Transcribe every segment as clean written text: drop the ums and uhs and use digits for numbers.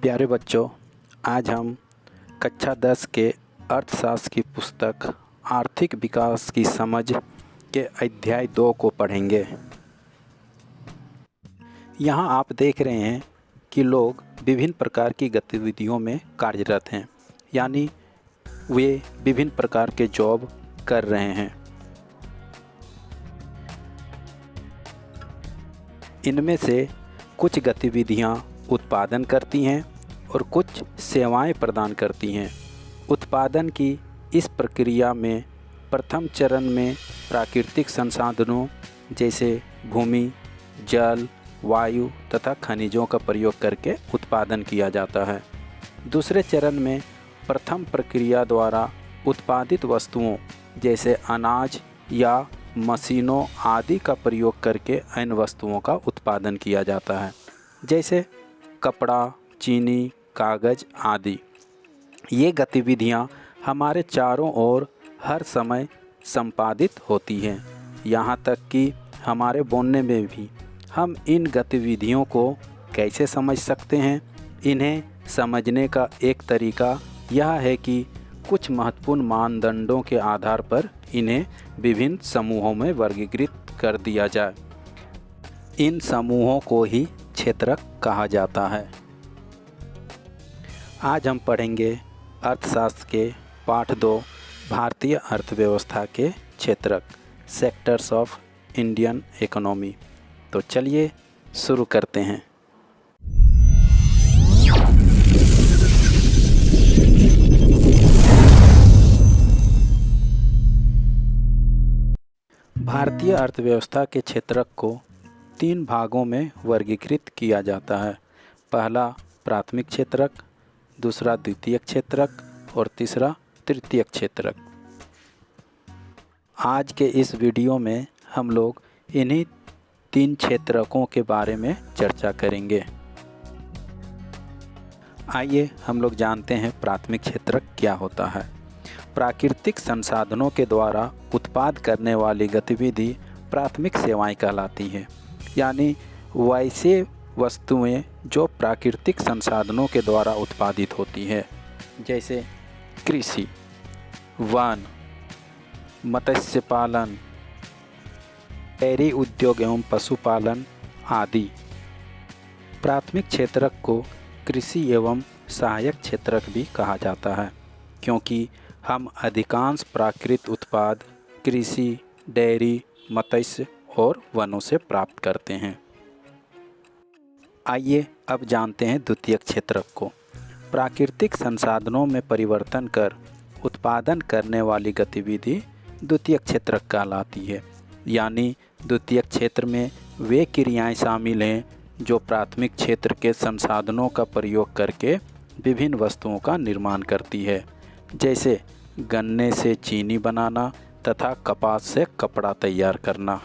प्यारे बच्चों, आज हम कक्षा 10 के अर्थशास्त्र की पुस्तक आर्थिक विकास की समझ के अध्याय 2 को पढ़ेंगे। यहाँ आप देख रहे हैं कि लोग विभिन्न प्रकार की गतिविधियों में कार्यरत हैं, यानी वे विभिन्न प्रकार के जॉब कर रहे हैं। इनमें से कुछ गतिविधियाँ उत्पादन करती हैं और कुछ सेवाएं प्रदान करती हैं। उत्पादन की इस प्रक्रिया में प्रथम चरण में प्राकृतिक संसाधनों जैसे भूमि, जल, वायु तथा खनिजों का प्रयोग करके उत्पादन किया जाता है। दूसरे चरण में प्रथम प्रक्रिया द्वारा उत्पादित वस्तुओं जैसे अनाज या मशीनों आदि का प्रयोग करके अन्य वस्तुओं का उत्पादन किया जाता है, जैसे कपड़ा, चीनी, कागज़ आदि। ये गतिविधियाँ हमारे चारों ओर हर समय संपादित होती हैं, यहाँ तक कि हमारे बोलने में भी। हम इन गतिविधियों को कैसे समझ सकते हैं? इन्हें समझने का एक तरीका यह है कि कुछ महत्वपूर्ण मानदंडों के आधार पर इन्हें विभिन्न समूहों में वर्गीकृत कर दिया जाए। इन समूहों को ही क्षेत्रक कहा जाता है। आज हम पढ़ेंगे अर्थशास्त्र के पाठ 2 भारतीय अर्थव्यवस्था के क्षेत्रक, सेक्टर्स ऑफ इंडियन इकोनॉमी। तो चलिए शुरू करते हैं। भारतीय अर्थव्यवस्था के क्षेत्रक को 3 भागों में वर्गीकृत किया जाता है। पहला प्राथमिक क्षेत्रक, दूसरा द्वितीयक क्षेत्रक और तीसरा तृतीयक क्षेत्रक। आज के इस वीडियो में हम लोग इन्हीं 3 क्षेत्रकों के बारे में चर्चा करेंगे। आइए हम लोग जानते हैं प्राथमिक क्षेत्रक क्या होता है। प्राकृतिक संसाधनों के द्वारा उत्पाद करने वाली गतिविधि प्राथमिक सेवाएं कहलाती हैं, यानी वैसे वस्तुएं जो प्राकृतिक संसाधनों के द्वारा उत्पादित होती है, जैसे कृषि, वन, मत्स्य पालन, डेयरी उद्योग एवं पशुपालन आदि। प्राथमिक क्षेत्रक को कृषि एवं सहायक क्षेत्रक भी कहा जाता है, क्योंकि हम अधिकांश प्राकृतिक उत्पाद कृषि, डेयरी, मत्स्य और वनों से प्राप्त करते हैं। आइए अब जानते हैं द्वितीयक क्षेत्रक को। प्राकृतिक संसाधनों में परिवर्तन कर उत्पादन करने वाली गतिविधि द्वितीयक क्षेत्रक कहलाती है, यानी द्वितीयक क्षेत्र में वे क्रियाएं शामिल हैं जो प्राथमिक क्षेत्र के संसाधनों का प्रयोग करके विभिन्न वस्तुओं का निर्माण करती है, जैसे गन्ने से चीनी बनाना तथा कपास से कपड़ा तैयार करना।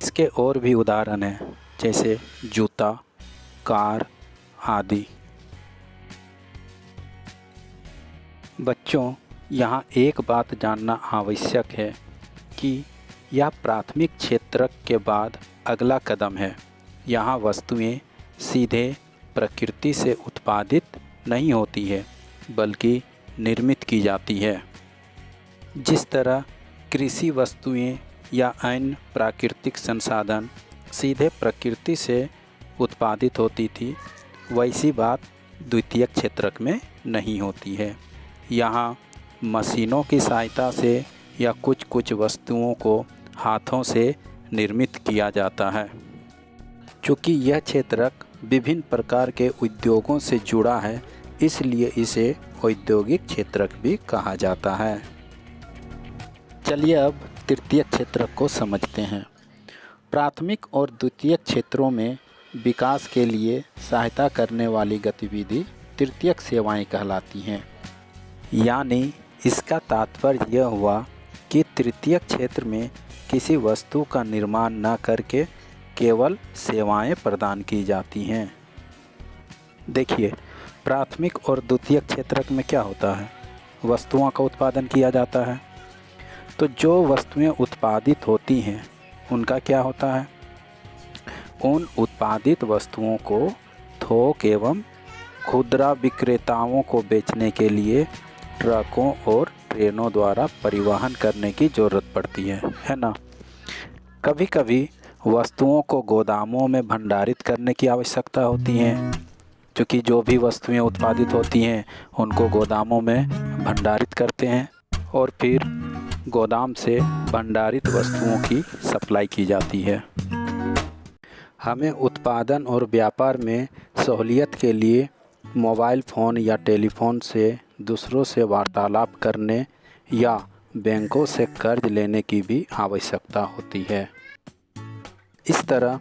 इसके और भी उदाहरण हैं, जैसे जूता, कार आदि। बच्चों, यहाँ एक बात जानना आवश्यक है कि यह प्राथमिक क्षेत्रक के बाद अगला कदम है। यहाँ वस्तुएं सीधे प्रकृति से उत्पादित नहीं होती है, बल्कि निर्मित की जाती है। जिस तरह कृषि वस्तुएं या अन्य प्राकृतिक संसाधन सीधे प्रकृति से उत्पादित होती थी, वैसी बात द्वितीयक क्षेत्रक में नहीं होती है। यहाँ मशीनों की सहायता से या कुछ वस्तुओं को हाथों से निर्मित किया जाता है। चूँकि यह क्षेत्रक विभिन्न प्रकार के उद्योगों से जुड़ा है, इसलिए इसे औद्योगिक क्षेत्रक भी कहा जाता है। चलिए अब तृतीयक क्षेत्रक को समझते हैं। प्राथमिक और द्वितीयक क्षेत्रों में विकास के लिए सहायता करने वाली गतिविधि तृतीयक सेवाएं कहलाती हैं। यानी इसका तात्पर्य यह हुआ कि तृतीयक क्षेत्र में किसी वस्तु का निर्माण न करके केवल सेवाएं प्रदान की जाती हैं। देखिए, प्राथमिक और द्वितीयक क्षेत्रक में क्या होता है? वस्तुओं का उत्पादन किया जाता है। तो जो वस्तुएं उत्पादित होती हैं उनका क्या होता है? उन उत्पादित वस्तुओं को थोक एवं खुदरा विक्रेताओं को बेचने के लिए ट्रकों और ट्रेनों द्वारा परिवहन करने की ज़रूरत पड़ती है ना। कभी कभी वस्तुओं को गोदामों में भंडारित करने की आवश्यकता होती है, क्योंकि जो भी वस्तुएं उत्पादित होती हैं उनको गोदामों में भंडारित करते हैं और फिर गोदाम से भंडारित वस्तुओं की सप्लाई की जाती है। हमें उत्पादन और व्यापार में सहूलियत के लिए मोबाइल फ़ोन या टेलीफोन से दूसरों से वार्तालाप करने या बैंकों से कर्ज लेने की भी आवश्यकता होती है। इस तरह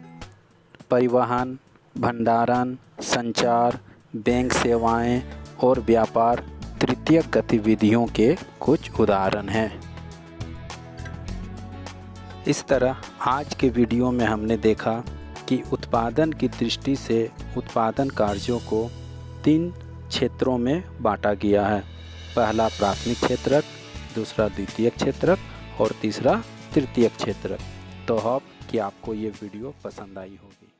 परिवहन, भंडारण, संचार, बैंक सेवाएं और व्यापार तृतीयक गतिविधियों के कुछ उदाहरण हैं। इस तरह आज के वीडियो में हमने देखा कि उत्पादन की दृष्टि से उत्पादन कार्यों को 3 क्षेत्रों में बांटा गया है। पहला प्राथमिक क्षेत्रक, दूसरा द्वितीयक क्षेत्रक और तीसरा तृतीयक क्षेत्रक। तो होप कि आपको ये वीडियो पसंद आई होगी।